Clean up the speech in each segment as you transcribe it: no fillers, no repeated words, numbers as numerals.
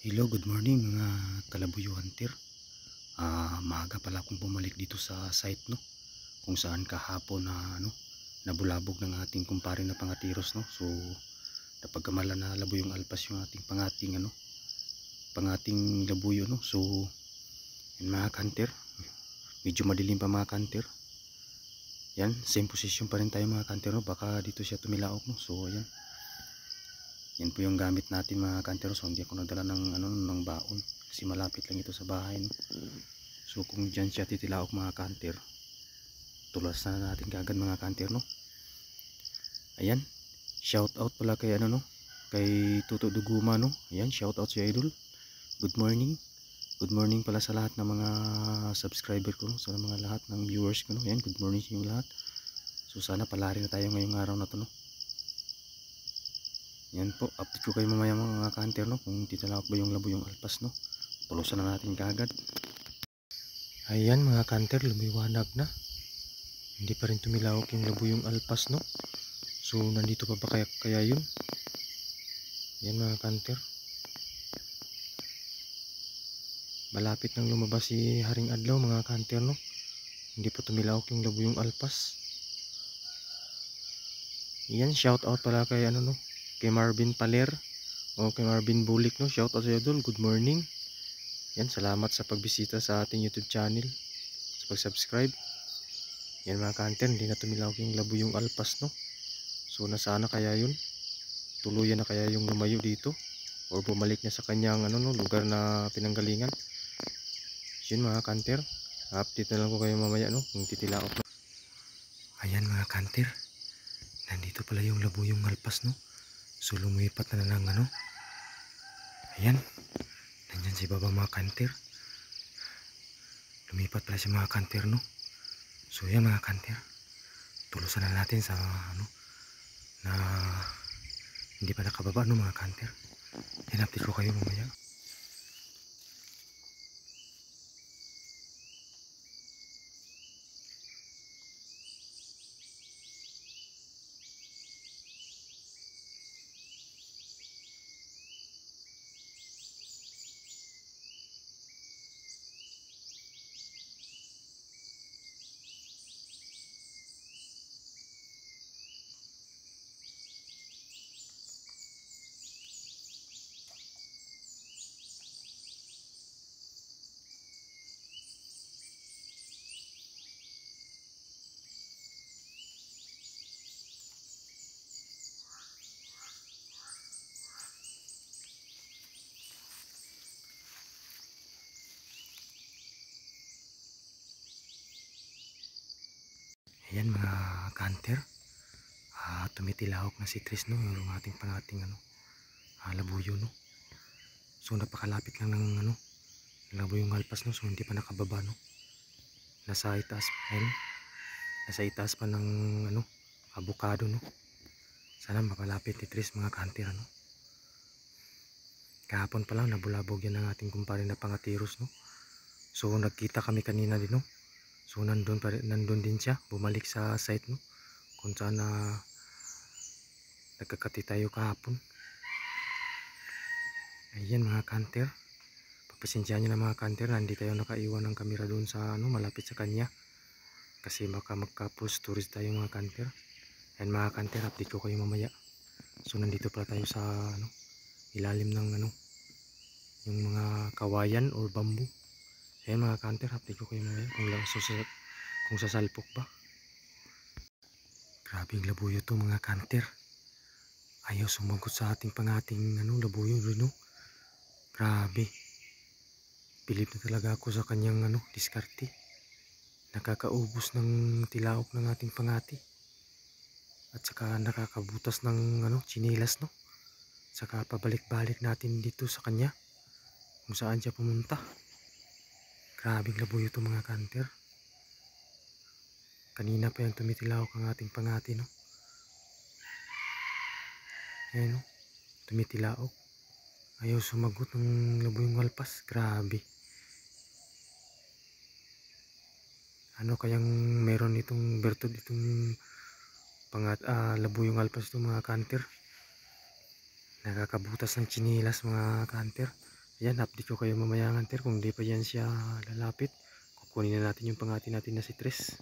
Hello, good morning mga kalabuyo hunter. Maaga pala akong bumalik dito sa site, no, kung saan kahapon na nabulabog ng ating kumpare na pangatiros, no. So napagkamala na labuyong alpas yung ating pangating labuyo, no. So yan mga hunter, medyo madilim pa mga hunter. Yan, same position pa rin tayo mga hunter, no. Baka dito siya tumilaok, no. So yan. Yan po yung gamit natin mga kantero. So hindi ako nagdala ng baon kasi malapit lang ito sa bahay, no? So kung dyan siya titilaok mga kanter, tulas na natin kagad mga kanter, no? Ayan, shout out pala kay no, kay Tuto Duguma, no? Ayan, shout out si Idol. Good morning. Good morning pala sa lahat ng mga subscriber ko, no? Sa mga lahat ng viewers ko, no? Ayan, good morning sa inyo lahat. So sana palari na tayo ngayong araw na to, no? Yan po, update ko kayo mamaya mga ka-hunter, no, kung titalawak ba yung labuyong alpas, no. Tulusan na natin kaagad. Ayan mga ka-hunter, lumiwanag na. Hindi pa rin tumilawak yung labuyong alpas, no. So nandito pa ba kaya yun? Yan mga ka-hunter. Malapit nang lumabas si Haring Adlaw mga ka-hunter, no. Hindi pa tumilawak yung labuyong alpas. Yan, shout out pala kay no, kay Marvin Paler o kay Marvin Bulik, no. Shout out sa iyo, good morning. Yan, salamat sa pagbisita sa ating YouTube channel, sa pag-subscribe. Yan mga ka-hunter, hindi na tumilawak yung labuyong alpas, no. So nasana kaya yun? Tuluyan na kaya yung lumayo dito or bumalik na sa kanyang lugar na pinanggalingan? Yun mga ka-hunter, update na lang ko kayo mamaya, no, kung titilaok na. Ayan mga ka-hunter, nandito pala yung labuyong alpas, no. So lumipat na lang ayan, nandyan si baba mga ka-hunter. Lumipat pala si mga ka-hunter, no. So yan mga ka-hunter, tulusan na natin sa na hindi pa nakababa, no mga ka-hunter. Yan, update ko kayo mamaya. Ayan mga ka-hunter, tumitilahok na si Tris, no, yung ating pangating labuyo, no. So napakalapit lang ng labuyong alpas, no. So hindi pa nakababa, no. Nasa itaas pa ng avocado, no. Sana mapalapit ni Tris mga ka-hunter, no. Kahapon pa lang nabulabog yan ng ating kumpare na pangatiros, no. So nagkita kami kanina din, no. So nandun din siya, bumalik sa site, no, kung saan nagkakati tayo kahapon. Ayan mga ka-hunter, pagpasensyahan nyo na mga ka-hunter, hindi tayo nakaiwan ng kamera doon sa malapit sa kanya kasi baka magka-full storage tayo mga ka-hunter. Ayan mga ka-hunter, update ko kayo mamaya. So nandito pala tayo sa ilalim ng yung mga kawayan or bamboo. Ayan mga ka-hunter, update ko kayo mamaya kung sasalpok ba. Grabe yung labuyo to mga ka-hunter. Ayaw sumagot sa ating pangating labuyo rin, no. Grabe. Bilib na talaga ako sa kanyang diskarte. Nakakaubos ng tilaok ng ating pangati. At saka nakakabutas ng chinilas, no. Saka pabalik-balik natin dito sa kanya kung saan siya pumunta. Grabing labuyo to mga ka-hunter. Kanina pa yung tumitilaok ang ating pangati, no. Ayan, no, tumitilaok. Ayaw sumagot ng labuyong alpas. Grabe. Ano kayang meron itong bertud itong labuyong alpas ito mga ka-hunter. Nakakabutas ng chinilas mga ka-hunter. Yan, update ko kayo mamaya ng hunter kung di pa yan siya lalapit. Kukunin na natin yung pangati natin na si Tres.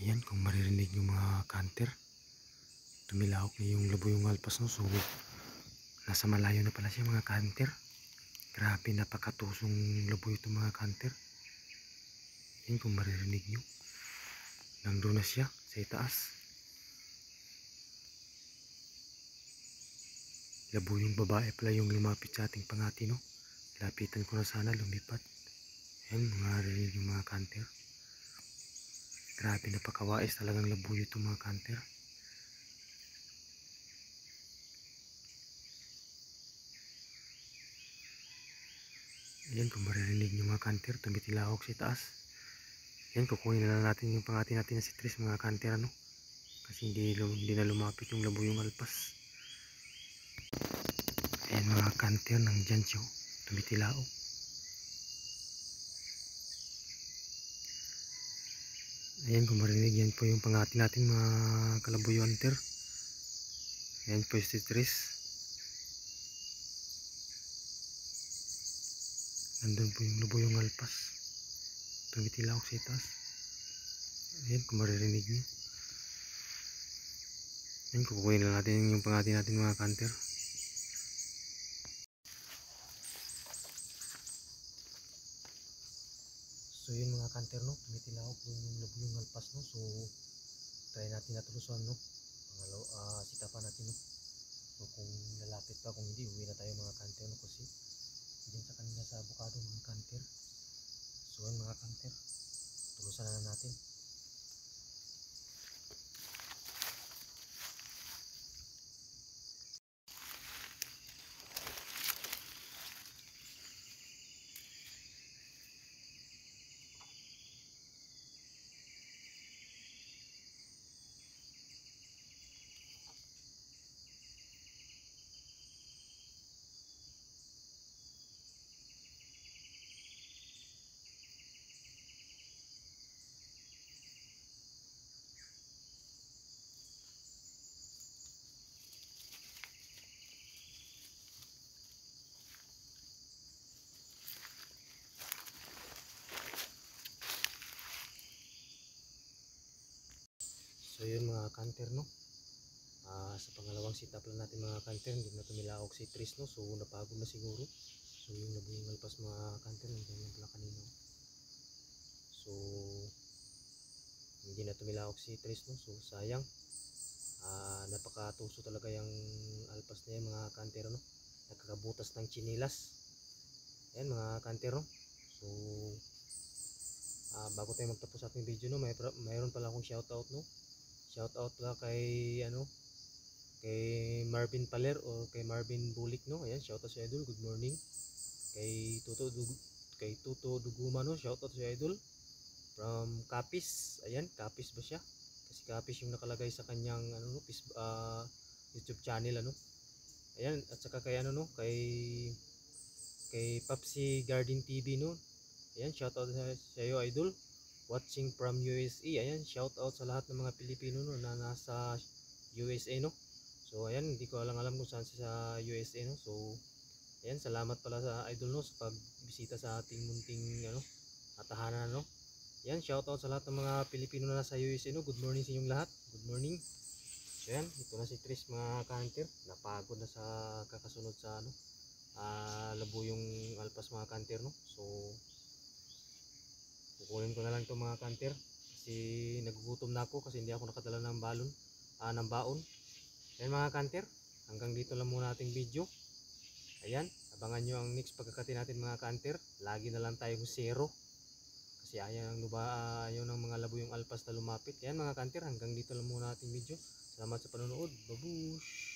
Ayan, kung maririnig yung mga hunter, tumilahok na yung labuyong alpas, no? So nasa malayo na pala siya mga hunter. Grabe, napakatusong labuyo itong mga hunter. Yan, kung maririnig nyo, nandun na siya sa itaas. Labuyong babae pala yung lumapit sa ating pangati, no? Lapitan ko na sana, lumipat. Yan, maririnig yung mga hunter. Grabe, napakawais talagang labuyo itong mga hunter. Ayan, kung maririnig nyo mga hunter, tumitilahok sa taas. Ayan, kukunin na lang natin yung pangati natin na si Tres mga hunter, ano? Kasi hindi na lumapit yung labuyong alpas. Ayan mga hunter, nandyan siya, tumitilahok. Ayan, kung marinig, yan po yung pangati natin mga kalabuyo hunter. Ayan po si Tres. Nandun po yung labuyong alpas, tumitilahok sa taas. Ayan, kung maririnig nyo. Ayan, kukunin na natin yung pangati natin mga hunter. So yun mga hunter, no, tumitilahok yung labuyong alpas, no. So try natin na tulusan, no. Sitapan natin, no. So kung lalapit pa, kung hindi, uwi na tayo mga hunter, no, kasi diyan sa kanila sa avocado mga hunter. So yun mga hunter, tulusan na natin. So yun mga hunter, no. Sa pangalawang sit-up lang natin mga hunter, hindi na tumilaok si Tres, no. So napagod na siguro. So yung labuyong alpas mga hunter, nandiyan lang pala kanina. So hindi na tumilaok si Tres, no. So sayang. Napakatuso talaga yung alpas na yan mga hunter, no. Nakakabutas ng chinilas. Ayan mga hunter, no. So bago tayo magtapos sa ating video, no, mayroon pala akong shoutout, no. Shoutout pala kay Marvin Paler o kay Marvin Bulik, no. Ayan, shoutout sa idol, good morning. Kay Tuto Duguma, no, shoutout sa idol from Kapis. Ayan, Kapis ba siya? Kasi Kapis yung nakalagay sa kanyang ano, no, YouTube channel, ano. Ayan, at saka kay ano, no, kay Papsi Garden TV, no. Ayan, shoutout sa iyo idol, watching from USA. Ayan, shoutout sa lahat ng mga Pilipino, no, na nasa USA, no. So ayan, hindi ko alam kung saan sa USA, no. So ayan, salamat pala sa idol, no, sa pagbisita sa ating munting ano, tahanan, no. Ayan, shoutout sa lahat ng mga Pilipino na nasa USA, no. Good morning sa inyong lahat. Good morning. So ayan, ito na si Tris mga hunter. Napagod na sa kakasunod sa ano, labuyong alpas mga hunter, no. So kukunin ko na lang ito mga hunter kasi nagugutom na ako kasi hindi ako nakadala ng ng baon. Ayan mga hunter, hanggang dito lang muna ating video. Ayan, abangan nyo ang next pagkakati natin mga hunter. Lagi na lang tayong zero kasi ayaw ng mga labuyong alpas na lumapit. Ayan mga hunter, hanggang dito lang muna ating video. Salamat sa panonood. Babush!